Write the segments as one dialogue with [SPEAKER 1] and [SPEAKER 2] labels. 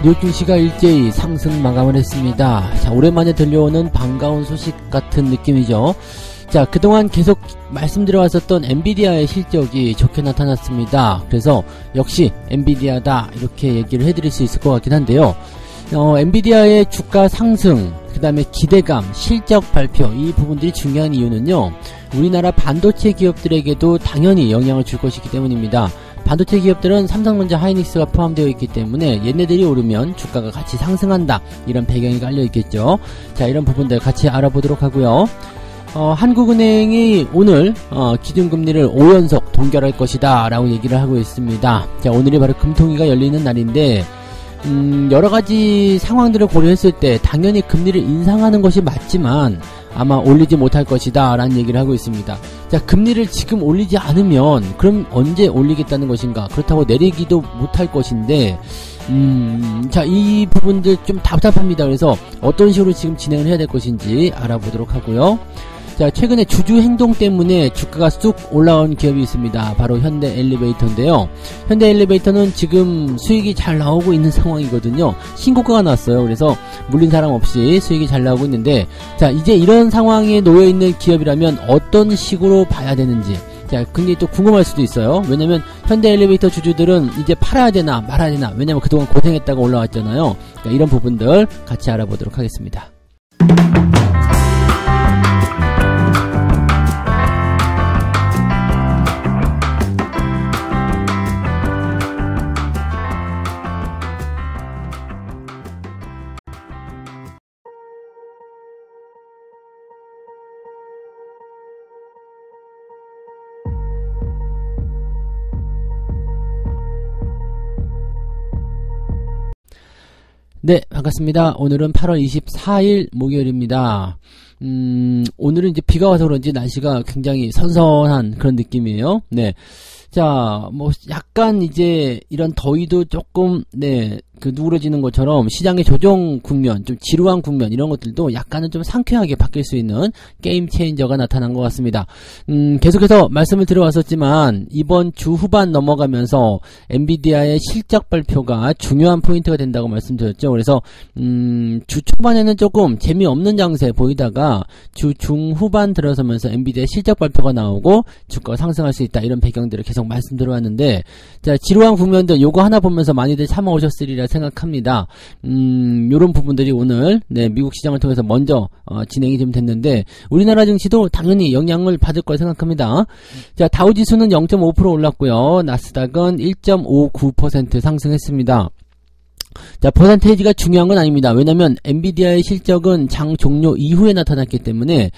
[SPEAKER 1] 요 주시가 일제히 상승 마감을 했습니다. 자, 오랜만에 들려오는 반가운 소식 같은 느낌이죠. 자, 그동안 계속 말씀드려왔었던 엔비디아의 실적이 좋게 나타났습니다. 그래서 역시 엔비디아다 이렇게 얘기를 해드릴 수 있을 것 같긴 한데요. 엔비디아의 주가 상승, 그 다음에 기대감, 실적 발표, 이 부분들이 중요한 이유는요, 우리나라 반도체 기업들에게도 당연히 영향을 줄 것이기 때문입니다. 반도체 기업들은 삼성전자, 하이닉스가 포함되어 있기 때문에 얘네들이 오르면 주가가 같이 상승한다, 이런 배경이 깔려 있겠죠. 자, 이런 부분들 같이 알아보도록 하고요. 한국은행이 오늘 기준금리를 5연속 동결할 것이다 라고 얘기를 하고 있습니다. 자, 오늘이 바로 금통위가 열리는 날인데 여러가지 상황들을 고려했을 때 당연히 금리를 인상하는 것이 맞지만 아마 올리지 못할 것이다 라는 얘기를 하고 있습니다. 자, 금리를 지금 올리지 않으면 그럼 언제 올리겠다는 것인가? 그렇다고 내리기도 못할 것인데 자, 이 부분들 좀 답답합니다. 그래서 어떤 식으로 지금 진행을 해야 될 것인지 알아보도록 하고요. 자, 최근에 주주 행동 때문에 주가가 쑥 올라온 기업이 있습니다. 바로 현대엘리베이터인데요. 현대엘리베이터는 지금 수익이 잘 나오고 있는 상황이거든요. 신고가가 났어요. 그래서 물린 사람 없이 수익이 잘 나오고 있는데, 자, 이제 이런 상황에 놓여있는 기업이라면 어떤 식으로 봐야 되는지, 자, 굉장히 또 궁금할 수도 있어요. 왜냐면 현대엘리베이터 주주들은 이제 팔아야 되나 말아야 되나, 왜냐면 그동안 고생했다가 올라왔잖아요. 그러니까 이런 부분들 같이 알아보도록 하겠습니다. 네, 반갑습니다. 오늘은 8월 24일 목요일입니다. 오늘은 이제 비가 와서 그런지 날씨가 굉장히 선선한 그런 느낌이에요. 네. 자, 뭐 약간 이제 이런 더위도 조금 누그러지는 것처럼 시장의 조정 국면, 좀 지루한 국면, 이런 것들도 약간은 좀 상쾌하게 바뀔 수 있는 게임 체인저가 나타난 것 같습니다. 계속해서 말씀을 드려왔었지만 이번 주 후반 넘어가면서 엔비디아의 실적 발표가 중요한 포인트가 된다고 말씀드렸죠. 그래서 주 초반에는 조금 재미없는 장세 보이다가 주 중후반 들어서면서 엔비디아 실적 발표가 나오고 주가가 상승할 수 있다, 이런 배경들을 계속 말씀드려왔는데, 자, 지루한 국면들 요거 하나 보면서 많이들 참아오셨으리라 생각합니다. 요런 부분들이 오늘 미국 시장을 통해서 먼저 진행이 좀 됐는데, 우리나라 증시도 당연히 영향을 받을 거라 생각합니다. 자, 다우지수는 0.5% 올랐고요. 나스닥은 1.59% 상승했습니다. 자, 퍼센테이지가 중요한 건 아닙니다. 왜냐면 엔비디아의 실적은 장 종료 이후에 나타났기 때문에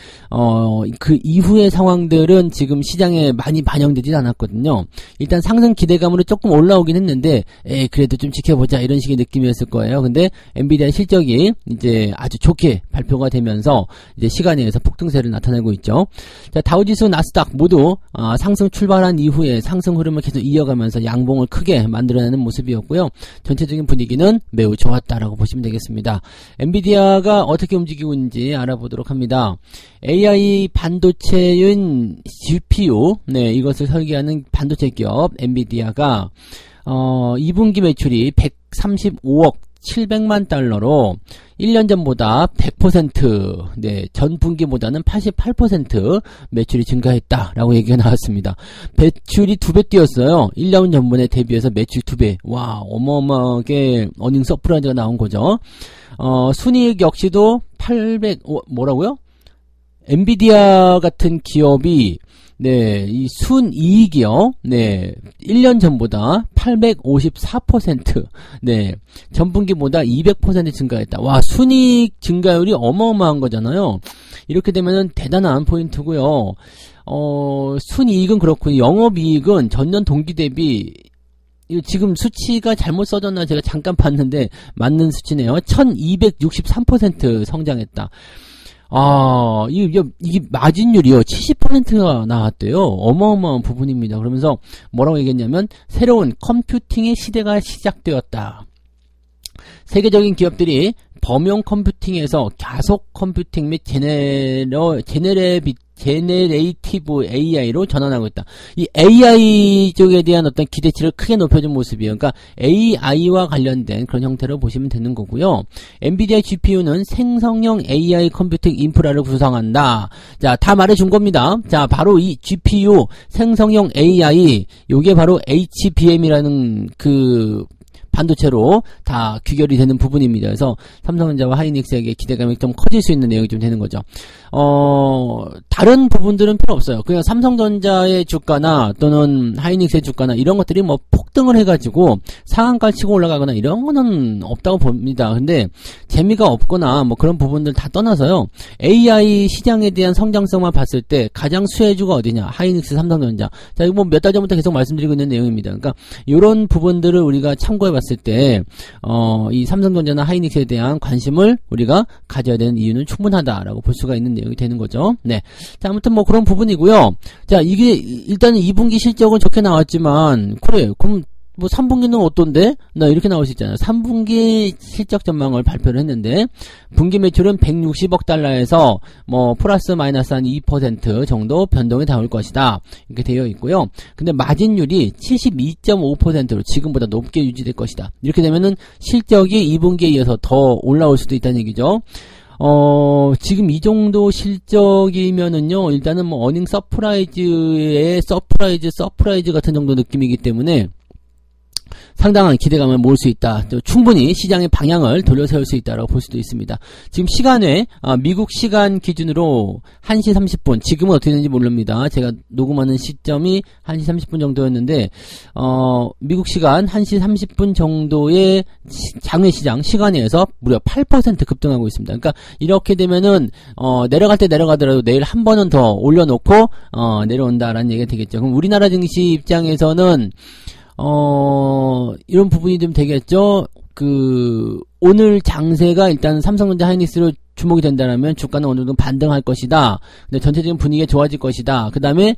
[SPEAKER 1] 그 이후의 상황들은 지금 시장에 많이 반영되지 않았거든요. 일단 상승 기대감으로 조금 올라오긴 했는데 그래도 좀 지켜보자, 이런 식의 느낌이었을 거예요. 근데 엔비디아의 실적이 이제 아주 좋게 발표가 되면서 이제 시간에 의해서 폭등세를 나타내고 있죠. 자, 다우지수, 나스닥 모두 상승 출발한 이후에 상승 흐름을 계속 이어가면서 양봉을 크게 만들어내는 모습이었고요. 전체적인 분위기는 매우 좋았다라고 보시면 되겠습니다. 엔비디아가 어떻게 움직이고 있는지 알아보도록 합니다. AI 반도체인 GPU, 이것을 설계하는 반도체 기업 엔비디아가 2분기 매출이 135억 700만 달러로 1년 전보다 100%, 전분기보다는 88% 매출이 증가했다라고 얘기가 나왔습니다. 매출이 2배 뛰었어요. 1년 전분에 대비해서 매출 2배. 와, 어마어마하게 어닝 서프라이즈가 나온 거죠. 순이익 역시도 뭐라고요? 엔비디아 같은 기업이 이 순이익이요. 1년 전보다 854%, 전분기보다 200% 증가했다. 와, 순이익 증가율이 어마어마한 거잖아요. 이렇게 되면은 대단한 포인트고요. 순이익은 그렇고 영업이익은 전년 동기 대비, 지금 수치가 잘못 써졌나 제가 잠깐 봤는데 맞는 수치네요. 1263% 성장했다. 이게 마진율이요, 70%가 나왔대요. 어마어마한 부분입니다. 그러면서 뭐라고 얘기했냐면, 새로운 컴퓨팅의 시대가 시작되었다. 세계적인 기업들이 범용 컴퓨팅에서 가속 컴퓨팅 및 제네레이티브 AI로 전환하고 있다. 이 AI 쪽에 대한 어떤 기대치를 크게 높여준 모습이에요. 그러니까 AI와 관련된 그런 형태로 보시면 되는 거고요. 엔비디아 GPU는 생성형 AI 컴퓨팅 인프라를 구성한다. 자, 다 말해준 겁니다. 자, 바로 이 GPU 생성형 AI, 요게 바로 HBM이라는 그 반도체로 다 귀결이 되는 부분입니다. 그래서 삼성전자와 하이닉스에게 기대감이 좀 커질 수 있는 내용이 좀 되는 거죠. 다른 부분들은 필요 없어요. 그냥 삼성전자의 주가나 또는 하이닉스의 주가나 이런 것들이 뭐 폭등을 해가지고 상한가를 치고 올라가거나 이런 거는 없다고 봅니다. 근데 재미가 없거나 뭐 그런 부분들 다 떠나서요. AI 시장에 대한 성장성만 봤을 때 가장 수혜주가 어디냐? 하이닉스, 삼성전자. 자, 이거 뭐 몇 달 전부터 계속 말씀드리고 있는 내용입니다. 그러니까 이런 부분들을 우리가 참고해 봤을 때 이 삼성전자나 하이닉스에 대한 관심을 우리가 가져야 되는 이유는 충분하다라고 볼 수가 있는 내용이 되는 거죠. 네. 자, 아무튼 뭐 그런 부분이고요. 자, 이게 일단은 2분기 실적은 좋게 나왔지만 그래. 그럼 뭐 3분기는 어떤데? 나 이렇게 나올 수 있잖아요. 3분기 실적 전망을 발표를 했는데 분기 매출은 160억 달러에서 뭐 플러스 마이너스 한 2% 정도 변동이 나올 것이다. 이렇게 되어 있고요. 근데 마진율이 72.5%로 지금보다 높게 유지될 것이다. 이렇게 되면은 실적이 2분기에 이어서 더 올라올 수도 있다는 얘기죠. 지금 이 정도 실적이면은요, 일단은 뭐 어닝 서프라이즈의 서프라이즈 같은 정도 느낌이기 때문에 상당한 기대감을 모을 수 있다. 충분히 시장의 방향을 돌려세울 수 있다라고 볼 수도 있습니다. 지금 시간에 미국 시간 기준으로 1시 30분, 지금은 어떻게 되는지 모릅니다. 제가 녹음하는 시점이 1시 30분 정도였는데 미국 시간 1시 30분 정도의 장외 시장 시간에서 무려 8% 급등하고 있습니다. 그러니까 이렇게 되면은 내려갈 때 내려가더라도 내일 한 번은 더 올려놓고 내려온다라는 얘기가 되겠죠. 그럼 우리나라 증시 입장에서는 이런 부분이 좀 되겠죠. 오늘 장세가 일단 삼성전자 하이닉스로 주목이 된다면 주가는 어느 정도 반등할 것이다. 근데 전체적인 분위기가 좋아질 것이다. 그 다음에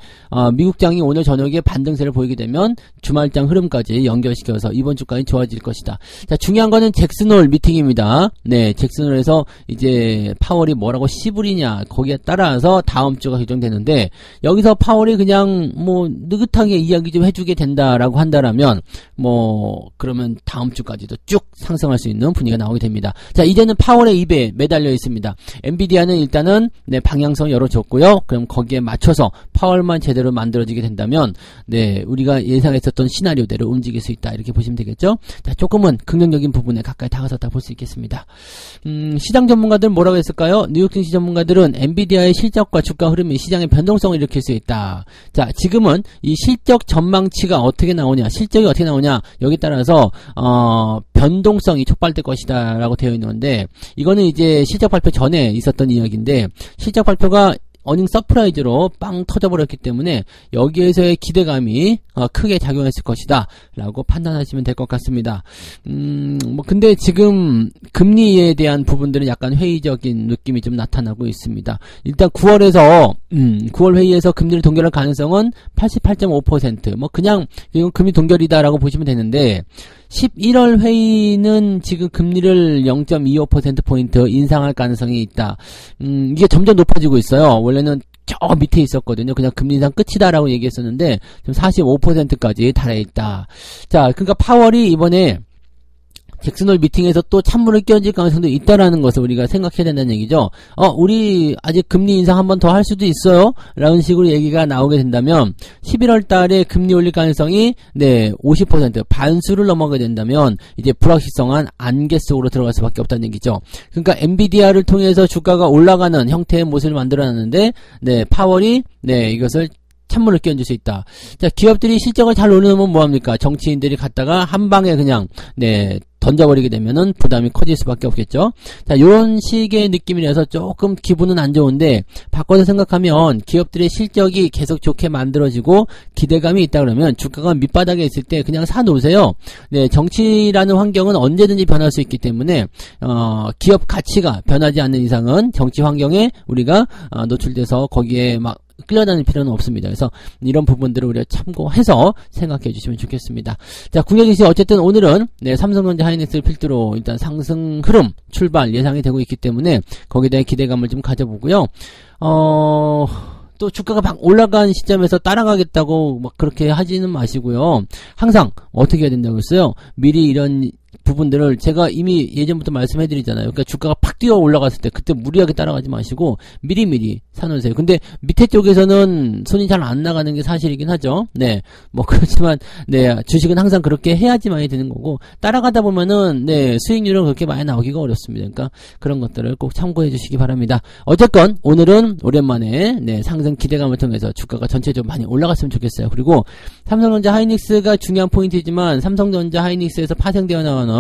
[SPEAKER 1] 미국장이 오늘 저녁에 반등세를 보이게 되면 주말장 흐름까지 연결시켜서 이번 주까지 좋아질 것이다. 자, 중요한 거는 잭슨홀 미팅입니다. 네, 잭슨홀에서 이제 파월이 뭐라고 씨부리냐 거기에 따라서 다음 주가 결정되는데 여기서 파월이 그냥 뭐 느긋하게 이야기 좀 해주게 된다라고 한다라면 뭐 그러면 다음 주까지도 쭉 상승할 수 있는 분위기가 나오게 됩니다. 자, 이제는 파월의 입에 매달려 있습니다. 엔비디아는 일단은 네, 방향성 열어줬고요. 그럼 거기에 맞춰서 파월만 제대로 만들어지게 된다면 네, 우리가 예상했었던 시나리오대로 움직일 수 있다. 이렇게 보시면 되겠죠. 자, 조금은 긍정적인 부분에 가까이 다가섰다 볼 수 있겠습니다. 시장 전문가들은 뭐라고 했을까요? 뉴욕 증시 전문가들은 엔비디아의 실적과 주가 흐름이 시장의 변동성을 일으킬 수 있다. 자, 지금은 이 실적 전망치가 어떻게 나오냐, 실적이 어떻게 나오냐, 여기에 따라서 변동성이 촉발될 것이다 라고 되어 있는 건데 이거는 이제 실적 발표 전에 있었던 이야기인데 실적 발표가 어닝 서프라이즈로 빵 터져버렸기 때문에 여기에서의 기대감이 크게 작용했을 것이다 라고 판단하시면 될 것 같습니다. 뭐 근데 지금 금리에 대한 부분들은 약간 회의적인 느낌이 좀 나타나고 있습니다. 일단 9월 회의에서 금리를 동결할 가능성은 88.5%. 뭐 그냥 이건 금리 동결이다 라고 보시면 되는데 11월 회의는 지금 금리를 0.25%포인트 인상할 가능성이 있다. 이게 점점 높아지고 있어요. 원래는 저 밑에 있었거든요. 그냥 금리 인상 끝이다라고 얘기했었는데 지금 45%까지 달해있다. 자, 그러니까 파월이 이번에 잭슨홀 미팅에서 또 찬물을 끼얹을 가능성도 있다라는 것을 우리가 생각해야 된다는 얘기죠. 우리 아직 금리 인상 한 번 더 할 수도 있어요. 라는 식으로 얘기가 나오게 된다면 11월 달에 금리 올릴 가능성이 네, 50% 반수를 넘어가게 된다면 이제 불확실성한 안개 속으로 들어갈 수밖에 없다는 얘기죠. 그러니까 엔비디아를 통해서 주가가 올라가는 형태의 모습을 만들어놨는데 네, 파월이 네, 이것을 찬물을 끼얹을 수 있다. 자, 기업들이 실적을 잘 올려놓으면 뭐합니까? 정치인들이 갔다가 한 방에 그냥 네, 던져버리게 되면은 부담이 커질 수밖에 없겠죠. 자, 요런 식의 느낌이라서 조금 기분은 안 좋은데 바꿔서 생각하면 기업들의 실적이 계속 좋게 만들어지고 기대감이 있다 그러면 주가가 밑바닥에 있을 때 그냥 사놓으세요. 네, 정치라는 환경은 언제든지 변할 수 있기 때문에 기업 가치가 변하지 않는 이상은 정치 환경에 우리가 노출돼서 거기에 막 끌려다닐 필요는 없습니다. 그래서 이런 부분들을 우리가 참고해서 생각해 주시면 좋겠습니다. 자, 국내 증시 어쨌든 오늘은 네, 삼성전자 하이닉스를 필두로 일단 상승 흐름 출발 예상이 되고 있기 때문에 거기에 대한 기대감을 좀 가져보고요. 또 주가가 막 올라간 시점에서 따라가겠다고 막 그렇게 하지는 마시고요. 항상 어떻게 해야 된다고 했어요? 미리 이런 부분들을 제가 이미 예전부터 말씀해드리잖아요. 그러니까 주가가 팍 뛰어 올라갔을 때 그때 무리하게 따라가지 마시고 미리미리 사놓으세요. 근데 밑에 쪽에서는 손이 잘 안 나가는 게 사실이긴 하죠. 네, 뭐 그렇지만 네, 주식은 항상 그렇게 해야지만이 되는 거고 따라가다 보면은 네, 수익률은 그렇게 많이 나오기가 어렵습니다. 그러니까 그런 것들을 꼭 참고해 주시기 바랍니다. 어쨌건 오늘은 오랜만에 네, 상승 기대감을 통해서 주가가 전체적으로 많이 올라갔으면 좋겠어요. 그리고 삼성전자 하이닉스가 중요한 포인트이지만 삼성전자 하이닉스에서 파생되어 나오는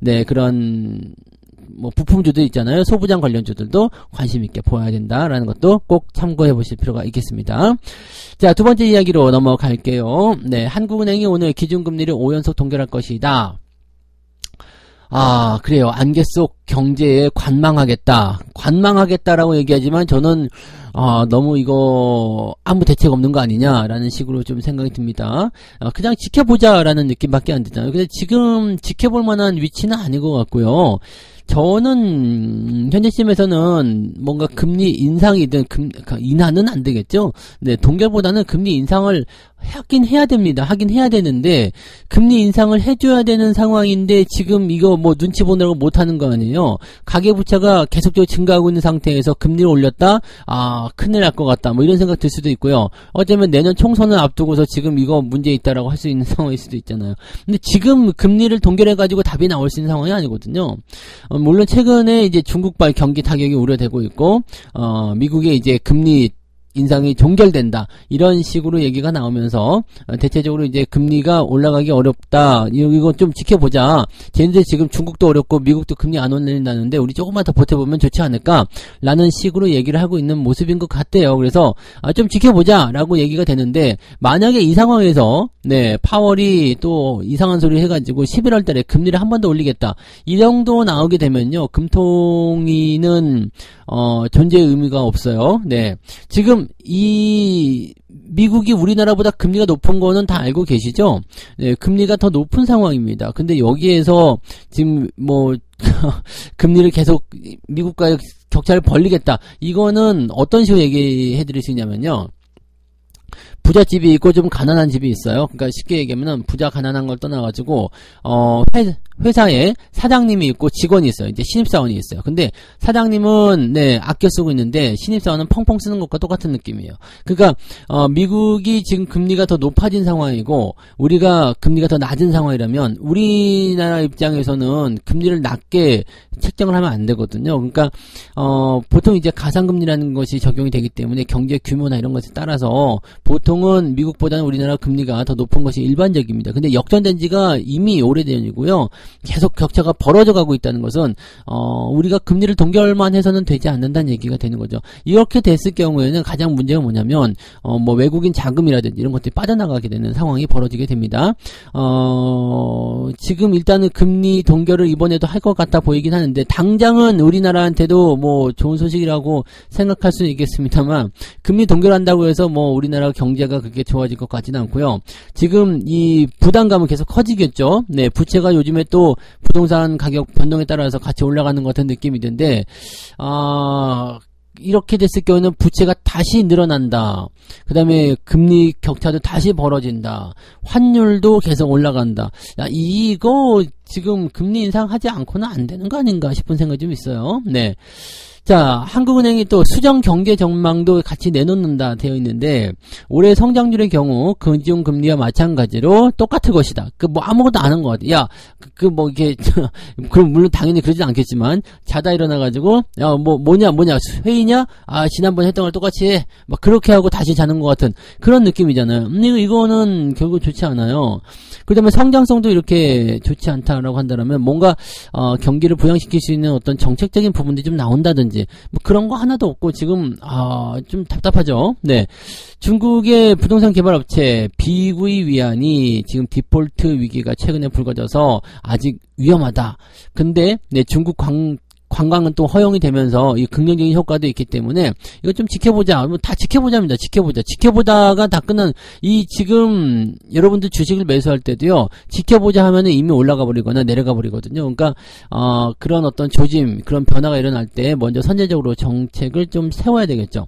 [SPEAKER 1] 네, 그런 뭐 부품주들 있잖아요. 소부장 관련주들도 관심 있게 보아야 된다라는 것도 꼭 참고해 보실 필요가 있겠습니다. 자, 두 번째 이야기로 넘어갈게요. 네, 한국은행이 오늘 기준금리를 5연속 동결할 것이다. 아, 그래요. 안개 속 경제에 관망하겠다라고 얘기하지만 저는 너무 이거 아무 대책 없는 거 아니냐라는 식으로 좀 생각이 듭니다. 그냥 지켜보자라는 느낌밖에 안 들잖아요. 근데 지금 지켜볼 만한 위치는 아닌 것 같고요. 저는 현재 시점에서는 뭔가 금리 인상이든 인하는 안 되겠죠. 네, 동결보다는 금리 인상을 하긴 해야 됩니다. 하긴 해야 되는데 금리 인상을 해줘야 되는 상황인데 지금 이거 뭐 눈치 보느라고 못하는 거 아니에요. 가계부채가 계속적으로 증가하고 있는 상태에서 금리를 올렸다? 큰일 날 것 같다. 뭐 이런 생각 들 수도 있고요. 어쩌면 내년 총선을 앞두고서 지금 이거 문제 있다라고 할 수 있는 상황일 수도 있잖아요. 근데 지금 금리를 동결해가지고 답이 나올 수 있는 상황이 아니거든요. 물론 최근에 이제 중국발 경기 타격이 우려되고 있고, 미국의 이제 금리 인상이 종결된다 이런 식으로 얘기가 나오면서 대체적으로 이제 금리가 올라가기 어렵다 이거 좀 지켜보자. 쟤네들 지금 중국도 어렵고 미국도 금리 안 올린다는데 우리 조금만 더 버텨보면 좋지 않을까 라는 식으로 얘기를 하고 있는 모습인 것 같아요. 그래서 좀 지켜보자 라고 얘기가 되는데 만약에 이 상황에서 네, 파월이 또 이상한 소리 해가지고 11월 달에 금리를 한 번 더 올리겠다 이 정도 나오게 되면요, 금통위는 존재의 의미가 없어요. 네, 지금 이 미국이 우리나라보다 금리가 높은 거는 다 알고 계시죠? 네, 금리가 더 높은 상황입니다. 근데 여기에서 지금 뭐 금리를 계속 미국과의 격차를 벌리겠다. 이거는 어떤 식으로 얘기해 드릴 수 있냐면요. 부잣집이 있고 좀 가난한 집이 있어요. 그러니까 쉽게 얘기하면은 부자 가난한 걸 떠나가지고 회사에 사장님이 있고 직원이 있어요. 이제 신입사원이 있어요. 근데 사장님은 네, 아껴 쓰고 있는데 신입사원은 펑펑 쓰는 것과 똑같은 느낌이에요. 그러니까 미국이 지금 금리가 더 높아진 상황이고 우리가 금리가 더 낮은 상황이라면 우리나라 입장에서는 금리를 낮게 책정을 하면 안 되거든요. 그러니까 보통 이제 가상금리라는 것이 적용이 되기 때문에 경제 규모나 이런 것에 따라서 보통은 미국보다는 우리나라 금리가 더 높은 것이 일반적입니다. 근데 역전된 지가 이미 오래전이고요. 계속 격차가 벌어져 가고 있다는 것은 우리가 금리를 동결만 해서는 되지 않는다는 얘기가 되는 거죠. 이렇게 됐을 경우에는 가장 문제가 뭐냐면 뭐 외국인 자금이라든지 이런 것들이 빠져나가게 되는 상황이 벌어지게 됩니다. 지금 일단은 금리 동결을 이번에도 할 것 같아 보이긴 하는데 당장은 우리나라한테도 뭐 좋은 소식이라고 생각할 수 있겠습니다만 금리 동결한다고 해서 뭐 우리나라 경제가 그렇게 좋아질 것 같지는 않고요. 지금 이 부담감은 계속 커지겠죠. 네, 부채가 요즘에 또 부동산 가격 변동에 따라서 같이 올라가는 것 같은 느낌이 드는데 이렇게 됐을 경우에는 부채가 다시 늘어난다. 그 다음에 금리 격차도 다시 벌어진다. 환율도 계속 올라간다. 야, 이거 지금 금리 인상하지 않고는 안 되는 거 아닌가 싶은 생각이 좀 있어요. 네. 자, 한국은행이 또 수정 경제 전망도 같이 내놓는다 되어 있는데 올해 성장률의 경우 금융금리와 마찬가지로 똑같을 것이다. 뭐 아무것도 안 한 것 같아. 야, 뭐 이게 그럼 물론 당연히 그러진 않겠지만 자다 일어나가지고 야, 뭐냐 회의냐? 지난번 했던 걸 똑같이 해. 막 그렇게 하고 다시 자는 것 같은 그런 느낌이잖아요. 이거는 결국 좋지 않아요. 그다음에 성장성도 이렇게 좋지 않다라고 한다면 뭔가 경기를 부양시킬 수 있는 어떤 정책적인 부분들이 좀 나온다든지 뭐 그런 거 하나도 없고 지금 좀 답답하죠. 네, 중국의 부동산 개발업체 비구이 위안이 지금 디폴트 위기가 최근에 불거져서 아직 위험하다. 근데 네, 중국 관광은 또 허용이 되면서 이 긍정적인 효과도 있기 때문에 이거 좀 지켜보자. 뭐 다 지켜보자입니다. 지켜보다가 다 끝난 이 지금 여러분들 주식을 매수할 때도요. 지켜보자 하면은 이미 올라가 버리거나 내려가 버리거든요. 그러니까 그런 어떤 조짐, 그런 변화가 일어날 때 먼저 선제적으로 정책을 좀 세워야 되겠죠.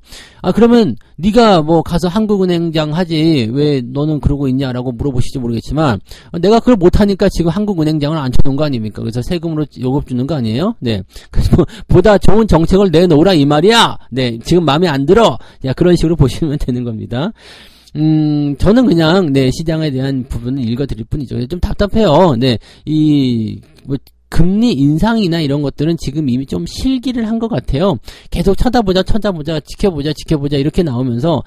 [SPEAKER 1] 그러면 네가 뭐 가서 한국은행장 하지 왜 너는 그러고 있냐라고 물어보실지 모르겠지만 내가 그걸 못하니까 지금 한국은행장을 앉혀놓은 거 아닙니까? 그래서 세금으로 요금 주는 거 아니에요? 네. 그래서 보다 좋은 정책을 내놓으라 이 말이야. 네. 지금 마음에 안 들어. 야, 그런 식으로 보시면 되는 겁니다. 저는 그냥, 네, 시장에 대한 부분을 읽어드릴 뿐이죠. 좀 답답해요. 네. 금리 인상이나 이런 것들은 지금 이미 좀 실기를 한 것 같아요. 계속 쳐다보자, 지켜보자 이렇게 나오면서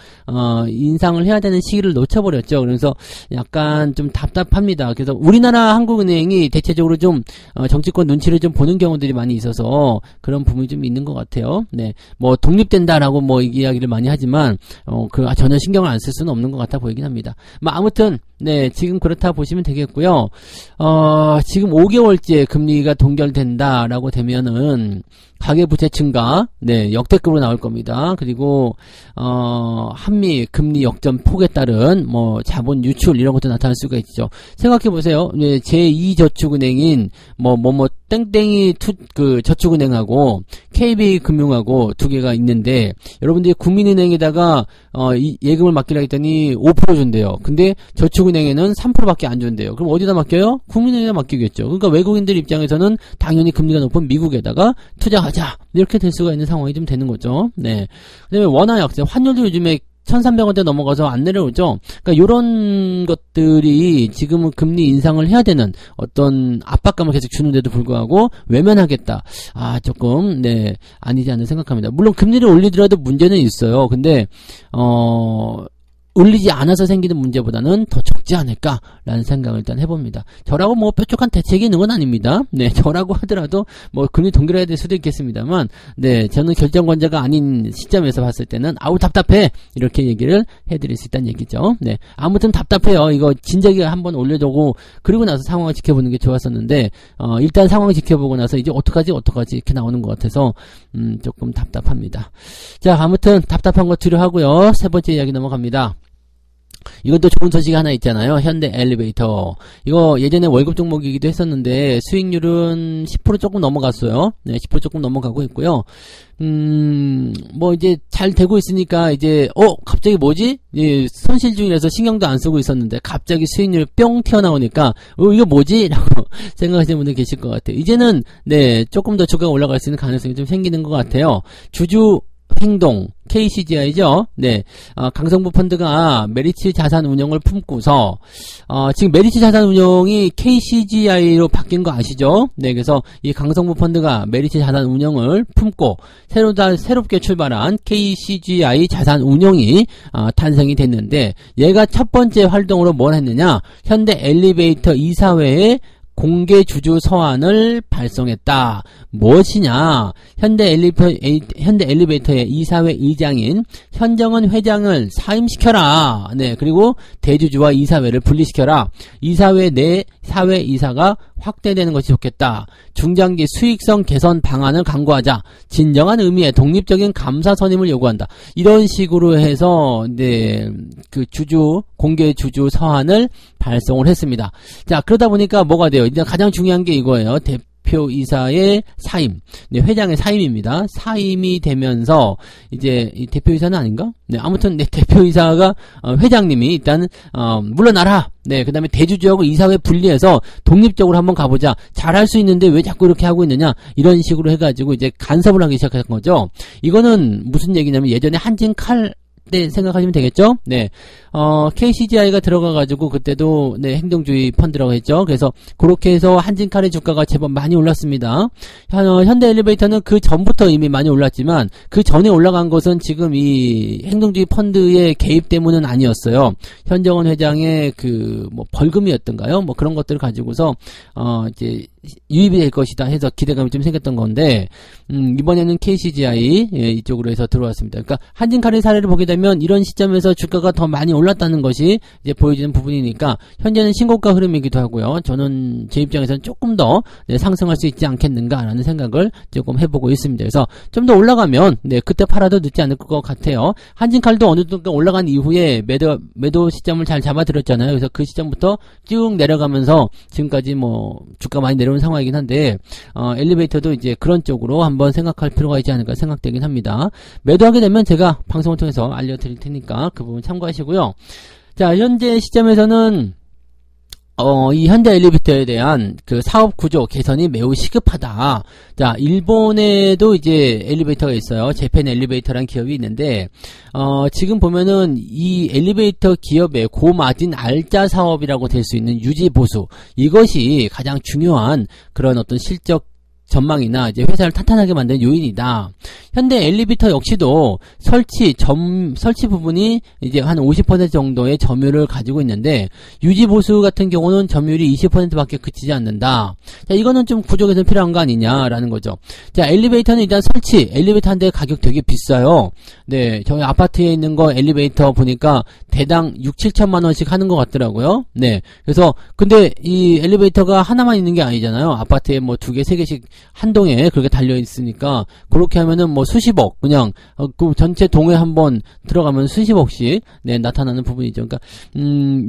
[SPEAKER 1] 인상을 해야 되는 시기를 놓쳐버렸죠. 그래서 약간 좀 답답합니다. 그래서 우리나라 한국은행이 대체적으로 좀 정치권 눈치를 좀 보는 경우들이 많이 있어서 그런 부분이 좀 있는 것 같아요. 네, 뭐 독립된다라고 뭐 이야기를 많이 하지만 전혀 신경을 안 쓸 수는 없는 것 같아 보이긴 합니다. 뭐 아무튼 네, 지금 그렇다 보시면 되겠고요. 지금 5개월째 금리가 동결된다라고 되면은 가계부채 증가, 네, 역대급으로 나올 겁니다. 그리고 한미 금리 역전 폭에 따른 뭐 자본 유출 이런 것도 나타날 수가 있죠. 생각해 보세요. 네, 제2저축은행인 땡땡이 저축은행하고 KB금융하고 두 개가 있는데 여러분들이 국민은행에다가 예금을 맡기라 했더니 5% 준대요. 근데 저축은행에는 3%밖에 안 준대요. 그럼 어디다 맡겨요? 국민은행에 맡기겠죠. 그러니까 외국인들 입장에서는 당연히 금리가 높은 미국에다가 투자하자 이렇게 될 수가 있는 상황이 좀 되는 거죠. 네. 그다음에 원화 약세, 환율도 요즘에 1,300원대 넘어가서 안 내려오죠. 그러니까 요런 것들이 지금은 금리 인상을 해야 되는 어떤 압박감을 계속 주는데도 불구하고 외면하겠다. 조금 네, 아니지 않나 생각합니다. 물론 금리를 올리더라도 문제는 있어요. 근데 올리지 않아서 생기는 문제보다는 더 적지 않을까라는 생각을 일단 해봅니다. 저라고 뭐 뾰족한 대책이 있는 건 아닙니다. 네, 저라고 하더라도 뭐 금리 동결해야 될 수도 있겠습니다만, 네, 저는 결정권자가 아닌 시점에서 봤을 때는 아우 답답해 이렇게 얘기를 해드릴 수 있다는 얘기죠. 네, 아무튼 답답해요. 이거 진작에 한번 올려두고 그리고 나서 상황을 지켜보는 게 좋았었는데 일단 상황을 지켜보고 나서 이제 어떡하지 이렇게 나오는 것 같아서 조금 답답합니다. 자, 아무튼 답답한 거 뒤로 하고요. 세 번째 이야기 넘어갑니다. 이건 또 좋은 소식이 하나 있잖아요. 현대 엘리베이터. 이거 예전에 월급 종목이기도 했었는데 수익률은 10% 조금 넘어갔어요. 네, 10% 조금 넘어가고 있고요. 뭐 이제 잘 되고 있으니까 이제 갑자기 뭐지? 예, 손실 중이라서 신경도 안 쓰고 있었는데 갑자기 수익률 뿅 튀어나오니까 이거 뭐지? 라고 생각하시는 분들 계실 것 같아요. 이제는 네, 조금 더 주가가 올라갈 수 있는 가능성이 좀 생기는 것 같아요. 주주 행동 KCGI죠. 네, 강성부 펀드가 메리츠 자산 운용을 품고서 지금 메리츠 자산 운용이 KCGI로 바뀐 거 아시죠? 네, 그래서 이 강성부 펀드가 메리츠 자산 운용을 품고 새롭게 출발한 KCGI 자산 운용이 탄생이 됐는데 얘가 첫 번째 활동으로 뭘 했느냐? 현대 엘리베이터 이사회에 공개 주주 서한을 발송했다. 무엇이냐? 현대 엘리베이터의 이사회 의장인 현정은 회장을 사임시켜라. 네, 그리고 대주주와 이사회를 분리시켜라. 이사회 내 사회 이사가 확대되는 것이 좋겠다. 중장기 수익성 개선 방안을 강구하자. 진정한 의미의 독립적인 감사 선임을 요구한다. 이런 식으로 해서 네, 그 공개 주주 서한을 발송을 했습니다. 자, 그러다 보니까 뭐가 돼요? 이제 가장 중요한 게 이거예요. 대표이사의 사임. 네, 회장의 사임입니다. 사임이 되면서 이제 이 대표이사는 아닌가? 네, 아무튼 네, 대표이사가 회장님이 일단 물러나라. 네, 그다음에 대주주하고 이사회 분리해서 독립적으로 한번 가보자. 잘할 수 있는데 왜 자꾸 이렇게 하고 있느냐? 이런 식으로 해가지고 이제 간섭을 하기 시작한 거죠. 이거는 무슨 얘기냐면 예전에 한진칼 때 생각하시면 되겠죠? 네. KCGI가 들어가가지고 그때도 네, 행동주의 펀드라고 했죠. 그래서 그렇게 해서 한진칼의 주가가 제법 많이 올랐습니다. 현대 엘리베이터는 그 전부터 이미 많이 올랐지만 그 전에 올라간 것은 지금 이 행동주의 펀드의 개입 때문은 아니었어요. 현정원 회장의 그 뭐 벌금이었던가요? 뭐 그런 것들을 가지고서 이제 유입이 될 것이다 해서 기대감이 좀 생겼던 건데 이번에는 KCGI 이쪽으로 해서 들어왔습니다. 그러니까 한진칼의 사례를 보게 되면 이런 시점에서 주가가 더 많이 올랐다는 것이 이제 보여지는 부분이니까 현재는 신고가 흐름이기도 하고요. 저는 제 입장에서는 조금 더 상승할 수 있지 않겠는가라는 생각을 조금 해보고 있습니다. 그래서 좀 더 올라가면 그때 팔아도 늦지 않을 것 같아요. 한진칼도 어느 정도 올라간 이후에 매도 시점을 잘 잡아드렸잖아요. 그래서 그 시점부터 쭉 내려가면서 지금까지 뭐 주가 많이 내려온 상황이긴 한데 엘리베이터도 이제 그런 쪽으로 한번 생각할 필요가 있지 않을까 생각되긴 합니다. 매도하게 되면 제가 방송을 통해서 알려드릴 테니까 그 부분 참고하시고요. 자, 현재 시점에서는 이 현대 엘리베이터에 대한 그 사업 구조 개선이 매우 시급하다. 자, 일본에도 이제 엘리베이터가 있어요. 재팬 엘리베이터라는 기업이 있는데, 지금 보면은 이 엘리베이터 기업의 고마진 알짜 사업이라고 될 수 있는 유지 보수. 이것이 가장 중요한 그런 어떤 실적 전망이나 이제 회사를 탄탄하게 만드는 요인이다. 현대 엘리베이터 역시도 설치 부분이 이제 한 50% 정도의 점유율을 가지고 있는데 유지 보수 같은 경우는 점유율이 20%밖에 그치지 않는다. 자, 이거는 좀 구조 개선 필요한 거 아니냐라는 거죠. 자, 엘리베이터는 일단 엘리베이터 한 대 가격 되게 비싸요. 네, 저희 아파트에 있는 거 엘리베이터 보니까 대당 6-7천만 원씩 하는 것 같더라고요. 네, 그래서 근데 이 엘리베이터가 하나만 있는 게 아니잖아요. 아파트에 뭐 2개, 3개씩 한 동에 그렇게 달려 있으니까 그렇게 하면은 뭐 수십억 그냥 그 전체 동에 한번 들어가면 수십억씩 나타나는 부분이죠. 그러니까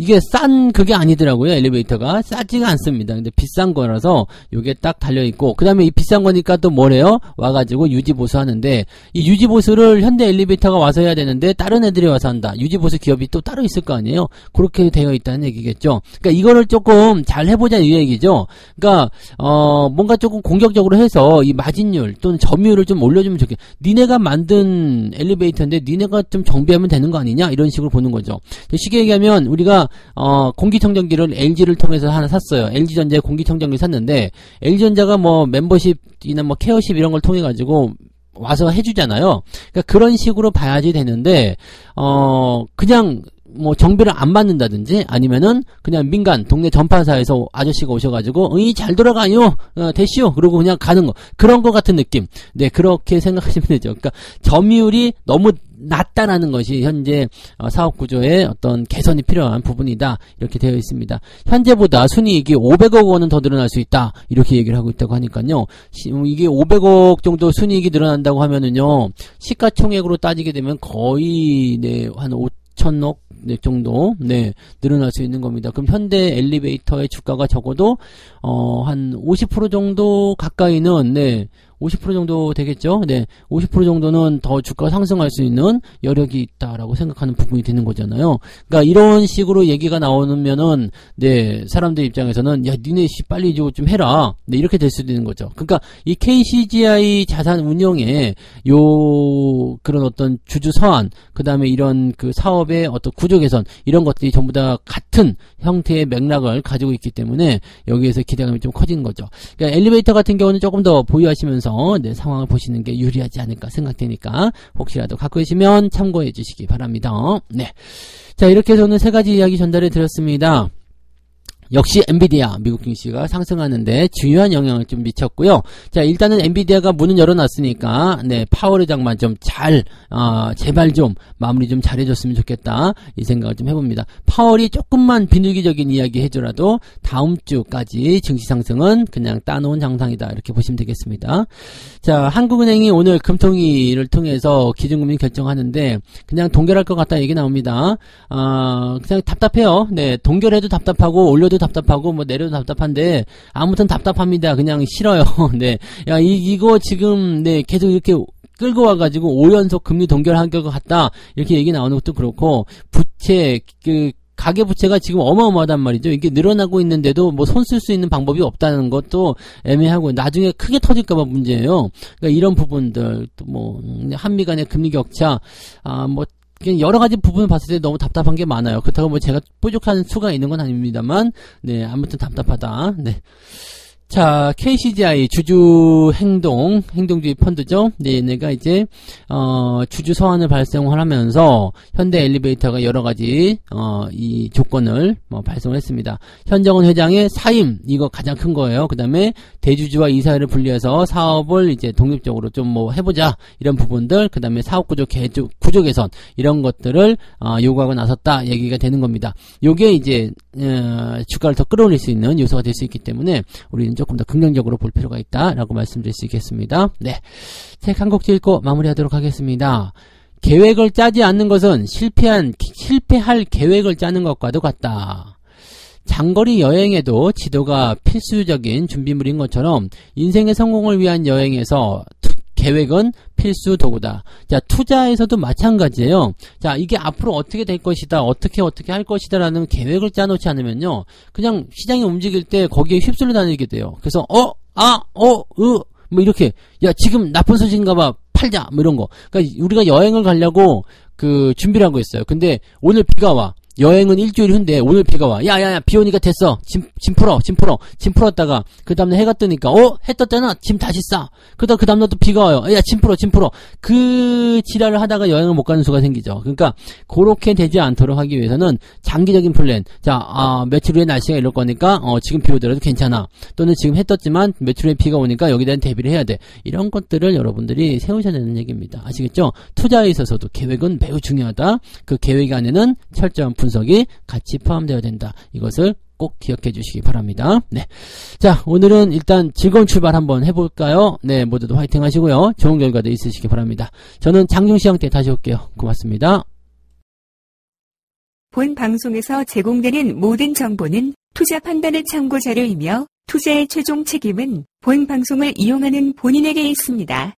[SPEAKER 1] 이게 싼 그게 아니더라고요. 엘리베이터가 싸지가 않습니다. 근데 비싼 거라서 요게 딱 달려 있고 그다음에 이 비싼 거니까 또 뭐래요? 와가지고 유지 보수하는데 이 유지 보수를 현대 엘리베이터가 와서 해야 되는데 다른 애들이 와서 한다. 유지 보수 기업이 또 따로 있을 거 아니에요. 그렇게 되어 있다는 얘기겠죠. 그러니까 이거를 조금 잘 해보자 이 얘기죠. 그러니까 뭔가 조금 공격적으로 해서 이 마진율 또는 점유율을 좀 올려주면 좋겠. 니네가 만든 엘리베이터인데 니네가 좀 정비하면 되는 거 아니냐 이런 식으로 보는 거죠. 쉽게 얘기하면 우리가 공기청정기를 LG를 통해서 하나 샀어요. LG전자의 공기청정기를 샀는데 LG전자가 뭐 멤버십이나 뭐 케어십 이런 걸 통해 가지고 와서 해주잖아요. 그러니까 그런 식으로 봐야지 되는데 그냥 뭐 정비를 안 받는다든지 아니면은 그냥 민간 동네 전파사에서 아저씨가 오셔가지고 잘 돌아가요 대시오 그러고 그냥 가는 거 그런 거 같은 느낌. 네, 그렇게 생각하시면 되죠. 그러니까 점유율이 너무 낮다라는 것이 현재 사업 구조의 어떤 개선이 필요한 부분이다 이렇게 되어 있습니다. 현재보다 순이익이 500억 원은 더 늘어날 수 있다 이렇게 얘기를 하고 있다고 하니까요. 이게 500억 정도 순이익이 늘어난다고 하면은요 시가총액으로 따지게 되면 거의 한 5천억 정도 늘어날 수 있는 겁니다. 그럼 현대 엘리베이터의 주가가 적어도 한 50% 정도 가까이는 50% 정도 되겠죠. 50% 정도는 더 주가가 상승할 수 있는 여력이 있다라고 생각하는 부분이 되는 거잖아요. 그러니까 이런 식으로 얘기가 나오면은 사람들 입장에서는 야 니네 빨리 좀 해라. 이렇게 될 수도 있는 거죠. 그러니까 이 KCGI 자산 운영에 그런 어떤 주주 서한 그다음에 이런 그 사업의 어떤 구조 개선 이런 것들이 전부 다 같은 형태의 맥락을 가지고 있기 때문에 여기에서 기대감이 좀 커지는 거죠. 그러니까 엘리베이터 같은 경우는 조금 더 보유하시면서 상황을 보시는 게 유리하지 않을까 생각되니까 혹시라도 갖고 계시면 참고해 주시기 바랍니다. 네, 자 이렇게 해서 오늘 3가지 이야기 전달해 드렸습니다. 역시 엔비디아 미국 증시가 상승하는데 중요한 영향을 좀 미쳤고요. 자 일단은 엔비디아가 문은 열어놨으니까 파월 의장만 좀 제발 좀 마무리 좀 잘해줬으면 좋겠다 이 생각을 좀 해봅니다. 파월이 조금만 비둘기적인 이야기 해줘라도 다음 주까지 증시 상승은 그냥 따놓은 장상이다 이렇게 보시면 되겠습니다. 자 한국은행이 오늘 금통위를 통해서 기준금리 결정하는데 그냥 동결할 것 같다 얘기 나옵니다. 그냥 답답해요. 동결해도 답답하고 올려도 답답하고 뭐 내려도 답답한데 아무튼 답답합니다. 그냥 싫어요. 야 이거 지금 계속 이렇게 끌고 와가지고 5연속 금리 동결한 것 같다 이렇게 얘기 나오는 것도 그렇고 부채 가계부채가 지금 어마어마하단 말이죠. 이게 늘어나고 있는데도 뭐 손 쓸 수 있는 방법이 없다는 것도 애매하고 나중에 크게 터질까봐 문제예요. 그러니까 이런 부분들 또 뭐 한미 간의 금리 격차 뭐 여러 가지 부분을 봤을 때 너무 답답한 게 많아요. 그렇다고 뭐 제가 뾰족한 수가 있는 건 아닙니다만 아무튼 답답하다. 자, KCGI 주주 행동주의 펀드죠. 네, 얘네가 이제 주주 소환을 발생을 하면서 현대 엘리베이터가 여러 가지 이 조건을 발송을 했습니다. 현정은 회장의 사임, 이거 가장 큰 거예요. 그다음에 대주주와 이사회를 분리해서 사업을 이제 독립적으로 좀 해보자, 이런 부분들, 그다음에 사업 구조 개선, 이런 것들을 요구하고 나섰다 얘기가 되는 겁니다. 요게 이제 주가를 더 끌어올릴 수 있는 요소가 될 수 있기 때문에 우리는 조금 더 긍정적으로 볼 필요가 있다라고 말씀드릴 수 있겠습니다. 네, 책 한 곡 읽고 마무리하도록 하겠습니다. 계획을 짜지 않는 것은 실패할 계획을 짜는 것과도 같다. 장거리 여행에도 지도가 필수적인 준비물인 것처럼 인생의 성공을 위한 여행에서 계획은 필수 도구다. 자, 투자에서도 마찬가지예요. 자, 이게 앞으로 어떻게 될 것이다, 어떻게 할 것이다 라는 계획을 짜놓지 않으면요, 그냥 시장이 움직일 때 거기에 휩쓸려 다니게 돼요. 그래서 이렇게, 야, 지금 나쁜 소식인가 봐, 팔자, 이런 거. 그러니까 우리가 여행을 가려고 준비를 하고 있어요. 근데 오늘 비가 와. 여행은 일주일 후인데 오늘 비가 와. 야야야, 비 오니까 됐어. 짐 풀었다가 그 다음날 해가 뜨니까 해 떴잖아. 짐 다시 싸. 그 다음날 또 비가 와요. 야, 짐 풀어. 그 지랄을 하다가 여행을 못 가는 수가 생기죠. 그러니까 그렇게 되지 않도록 하기 위해서는 장기적인 플랜. 자, 며칠 후에 날씨가 이럴 거니까 지금 비 오더라도 괜찮아. 또는 지금 해 떴지만 며칠 후에 비가 오니까 여기에 대한 대비를 해야 돼. 이런 것들을 여러분들이 세우셔야 되는 얘기입니다. 아시겠죠? 투자에 있어서도 계획은 매우 중요하다. 그 계획 안에는 철저한 분석이 같이 포함되어야 된다. 이것을 꼭 기억해 주시기 바랍니다. 네. 자, 오늘은 일단 즐거운 출발 한번 해볼까요? 네, 모두도 화이팅 하시고요. 좋은 결과도 있으시기 바랍니다. 저는 장중시황 때 다시 올게요. 고맙습니다.
[SPEAKER 2] 본 방송에서 제공되는 모든 정보는 투자 판단의 참고 자료이며 투자의 최종 책임은 본 방송을 이용하는 본인에게 있습니다.